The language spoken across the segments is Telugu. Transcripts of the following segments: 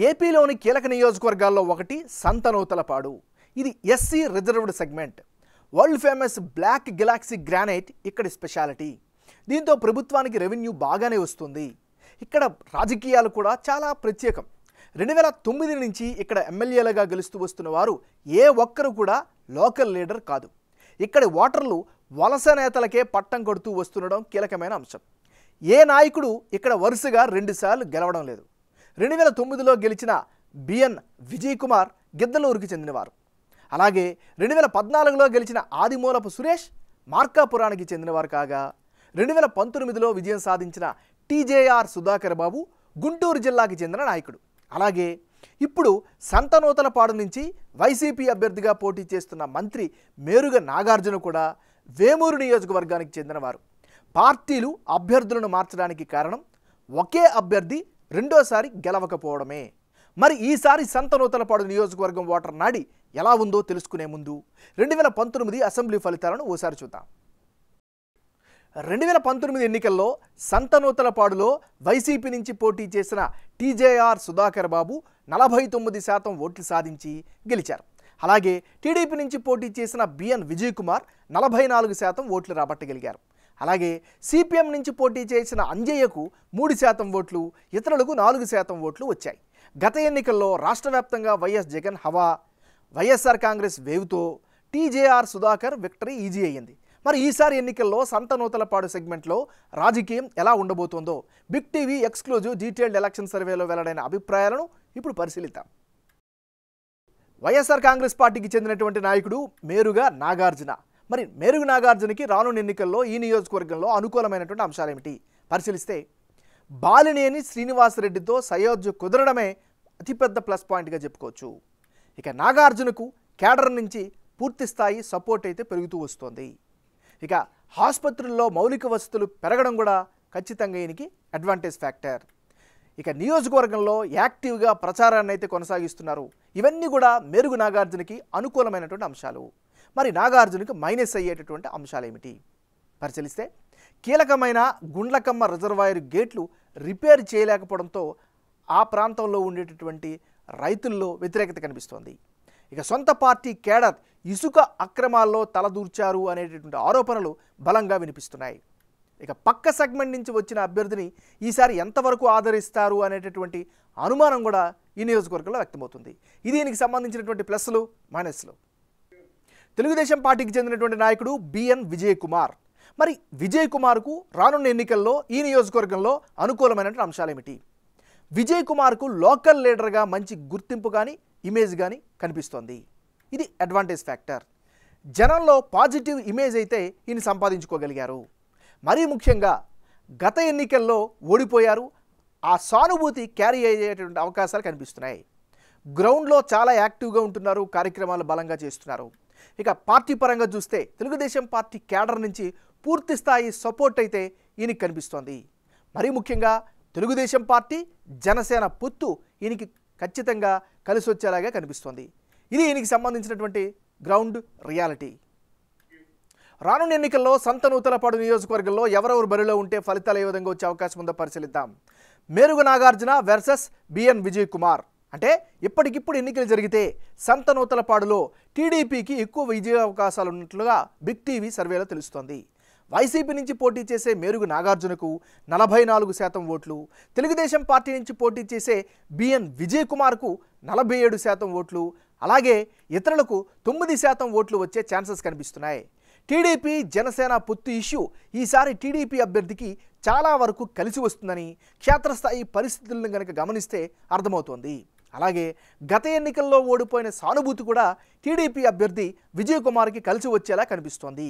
ఏపీలోని కీలక నియోజకవర్గాల్లో ఒకటి సంతనూతలపాడు. ఇది SC reserved segment. World famous black galaxy granite ఇక్కడి స్పెషాలిటీ. దీంతో ప్రభుత్వానికి రెవెన్యూ బాగానే వస్తుంది. ఇక్కడ రాజకీయాలు కూడా చాలా ప్రత్యేకం. 2009 నుంచి ఇక్కడ ఎమ్మెల్యేలుగా గెలుస్తూ వస్తున్న వారు ఏ ఒక్కరు కూడా లోకల్ లీడర్ కాదు. ఇక్కడి ఓటర్లు వలస నేతలకే పట్టం కొడుతూ వస్తుండడం కీలకమైన అంశం. ఏ నాయకుడు ఇక్కడ వరుసగా 2 సార్లు గెలవడం లేదు. 2009లో గెలిచిన బిఎన్ విజయ్ కుమార్ గిద్దలూరుకి చెందినవారు. అలాగే 2014లో గెలిచిన ఆదిమూలపు సురేష్ మార్కాపురానికి చెందినవారు కాగా 2019లో విజయం సాధించిన టీజేఆర్ సుధాకర్ బాబు గుంటూరు జిల్లాకి చెందిన నాయకుడు. అలాగే ఇప్పుడు సంతనూతలపాడు నుంచి వైసీపీ అభ్యర్థిగా పోటీ చేస్తున్న మంత్రి మేరుగ నాగార్జున కూడా వేమూరు నియోజకవర్గానికి చెందినవారు. పార్టీలు అభ్యర్థులను మార్చడానికి కారణం ఒకే అభ్యర్థి రెండోసారి గెలవకపోవడమే. మరి ఈసారి సంతనూతలపాడు నియోజకవర్గం ఓటర్ నాడి ఎలా ఉందో తెలుసుకునే ముందు 2019 అసెంబ్లీ ఫలితాలను ఓసారి చూద్దాం. 2019 ఎన్నికల్లో సంతనూతలపాడులో వైసీపీ నుంచి పోటీ చేసిన టీజేఆర్ సుధాకర్ బాబు 49% ఓట్లు సాధించి గెలిచారు. అలాగే టీడీపీ నుంచి పోటీ చేసిన బిఎన్ విజయ్ కుమార్ 44% ఓట్లు రాబట్టగలిగారు. అలాగే సిపిఎం నుంచి పోటీ చేసిన అంజయ్యకు 3% ఓట్లు, ఇతరులకు 4% ఓట్లు వచ్చాయి. గత ఎన్నికల్లో రాష్ట్ర వ్యాప్తంగా వైఎస్ జగన్ హవా, వైఎస్ఆర్ కాంగ్రెస్ వేవ్తో టీజేఆర్ సుధాకర్ విక్టరీ ఈజీ అయ్యింది. మరి ఈసారి ఎన్నికల్లో సంతనూతలపాడు సెగ్మెంట్లో రాజకీయం ఎలా ఉండబోతోందో Big TV exclusive detailed election సర్వేలో వెల్లడైన అభిప్రాయాలను ఇప్పుడు పరిశీలిద్దాం. వైఎస్ఆర్ కాంగ్రెస్ పార్టీకి చెందినటువంటి నాయకుడు మేరుగ నాగార్జున. మరి మేరుగ నాగార్జునకి రానున్న ఎన్నికల్లో ఈ నియోజకవర్గంలో అనుకూలమైనటువంటి అంశాలేమిటి పరిశీలిస్తే, బాలినేని శ్రీనివాసరెడ్డితో సయోధ్య కుదరడమే అతిపెద్ద ప్లస్ పాయింట్గా చెప్పుకోవచ్చు. ఇక నాగార్జునకు కేడర్ నుంచి పూర్తి స్థాయి సపోర్ట్ అయితే పెరుగుతూ వస్తోంది. ఇక ఆసుపత్రుల్లో మౌలిక వసతులు పెరగడం కూడా ఖచ్చితంగా ఈయనకి అడ్వాంటేజ్ ఫ్యాక్టర్. ఇక నియోజకవర్గంలో యాక్టివ్గా ప్రచారాన్ని అయితే కొనసాగిస్తున్నారు. ఇవన్నీ కూడా మేరుగ నాగార్జునకి అనుకూలమైనటువంటి అంశాలు. మరి నాగార్జునకి మైనస్ అయ్యేటటువంటి అంశాలు ఏమిటి పరిశీలిస్తే, కీలకమైన గుండ్లకమ్మ రిజర్వాయర్ గేట్లు రిపేర్ చేయలేకపోవడంతో ఆ ప్రాంతంలో ఉండేటటువంటి రైతుల్లో వ్యతిరేకత కనిపిస్తోంది. ఇక సొంత పార్టీ కేడర్ ఇసుక అక్రమాల్లో తలదూర్చారు అనేటటువంటి ఆరోపణలు బలంగా వినిపిస్తున్నాయి. ఇక పక్క సెగ్మెంట్ నుంచి వచ్చిన అభ్యర్థిని ఈసారి ఎంతవరకు ఆదరిస్తారు అనేటటువంటి అనుమానం కూడా ఈ నియోజకవర్గంలో వ్యక్తమవుతుంది. ఇది దీనికి సంబంధించినటువంటి ప్లస్లు మైనస్లు. తెలుగుదేశం పార్టీకి చెందినటువంటి నాయకుడు బిఎన్ విజయ్ కుమార్. మరి విజయ్ కుమార్కు రానున్న ఎన్నికల్లో ఈ నియోజకవర్గంలో అనుకూలమైనటువంటి అంశాలు ఏమిటి? విజయ్ కుమార్కు లోకల్ లీడర్గా మంచి గుర్తింపు కానీ ఇమేజ్ కానీ కనిపిస్తోంది. ఇది అడ్వాంటేజ్ ఫ్యాక్టర్. జనంలో పాజిటివ్ ఇమేజ్ అయితే ఈయన సంపాదించుకోగలిగారు. మరీ ముఖ్యంగా గత ఎన్నికల్లో ఓడిపోయారు. ఆ సానుభూతి క్యారీ అయ్యేటువంటి అవకాశాలు కనిపిస్తున్నాయి. గ్రౌండ్లో చాలా యాక్టివ్గా ఉంటున్నారు, కార్యక్రమాలు బలంగా చేస్తున్నారు. ఇక పార్టీ పరంగా చూస్తే తెలుగుదేశం పార్టీ కేడర్ నుంచి పూర్తి స్థాయి సపోర్ట్ అయితే ఈయనకి కనిపిస్తోంది. మరీ ముఖ్యంగా తెలుగుదేశం పార్టీ జనసేన పొత్తు ఈయనకి ఖచ్చితంగా కలిసి వచ్చేలాగా కనిపిస్తోంది. ఇది ఈయనకి సంబంధించినటువంటి గ్రౌండ్ రియాలిటీ. రానున్న ఎన్నికల్లో సంతనూతలపాడు నియోజకవర్గంలో ఎవరెవరు బరిలో ఉంటే ఫలితాలు ఏ విధంగా వచ్చే అవకాశం ఉందో పరిశీలిద్దాం. Meruga Nagarjuna versus BN Vijay Kumar. అంటే ఇప్పటికిప్పుడు ఎన్నికలు జరిగితే సంతనూతలపాడులో టీడీపీకి ఎక్కువ విజయ అవకాశాలు ఉన్నట్లుగా బిగ్ టీవీ సర్వేలో తెలుస్తోంది. వైసీపీ నుంచి పోటీ చేసే మేరుగ నాగార్జునకు 44% ఓట్లు, తెలుగుదేశం పార్టీ నుంచి పోటీ చేసే బిఎన్ విజయ్ కుమార్కు 47% ఓట్లు, అలాగే ఇతరులకు 9% ఓట్లు వచ్చే ఛాన్సెస్ కనిపిస్తున్నాయి. టీడీపీ జనసేన పొత్తు ఇష్యూ ఈసారి టీడీపీ అభ్యర్థికి చాలా వరకు కలిసి వస్తుందని క్షేత్రస్థాయి పరిస్థితులను కనుక గమనిస్తే అర్థమవుతోంది. అలాగే గత ఎన్నికల్లో ఓడిపోయిన సానుభూతి కూడా టీడీపీ అభ్యర్థి విజయ్ కుమార్కి కలిసి వచ్చేలా కనిపిస్తోంది.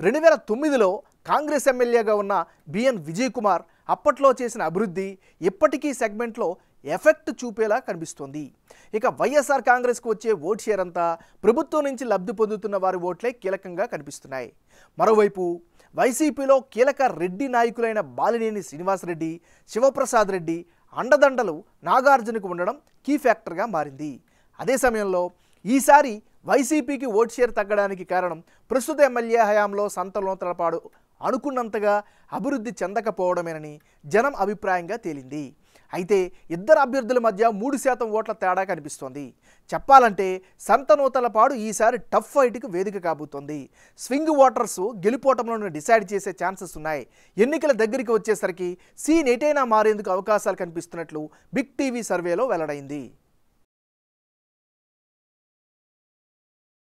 2009లో కాంగ్రెస్ ఎమ్మెల్యేగా ఉన్న బిఎన్ విజయ్ కుమార్ అప్పట్లో చేసిన అభివృద్ధి ఇప్పటికీ సెగ్మెంట్లో ఎఫెక్ట్ చూపేలా కనిపిస్తోంది. ఇక వైఎస్ఆర్ కాంగ్రెస్కు వచ్చే ఓట్ షేర్ అంతా ప్రభుత్వం నుంచి లబ్ధి పొందుతున్న వారి ఓట్లే కీలకంగా కనిపిస్తున్నాయి. మరోవైపు వైసీపీలో కీలక రెడ్డి నాయకులైన బాలినేని శ్రీనివాసరెడ్డి, శివప్రసాద్ రెడ్డి అండదండలు నాగార్జునకు ఉండడం కీ ఫ్యాక్టర్గా మారింది. అదే సమయంలో ఈసారి వైసీపీకి ఓట్ షేర్ తగ్గడానికి కారణం ప్రస్తుత ఎమ్మెల్యే హయాంలో సంతనూతలపాడు అనుకున్నంతగా అభివృద్ధి చెందకపోవడమేనని జనం అభిప్రాయంగా తేలింది. అయితే ఇద్దరు అభ్యర్థుల మధ్య 3% ఓట్ల తేడా కనిపిస్తోంది. చెప్పాలంటే సంతనూతలపాడు ఈసారి టఫ్ ఫైట్కి వేదిక కాబోతోంది. స్వింగ్ ఓటర్స్ గెలుపోటంలను డిసైడ్ చేసే ఛాన్సెస్ ఉన్నాయి. ఎన్నికల దగ్గరికి వచ్చేసరికి సీన్ ఎటైనా మారేందుకు అవకాశాలు కనిపిస్తున్నట్లు బిగ్ టీవీ సర్వేలో వెల్లడైంది.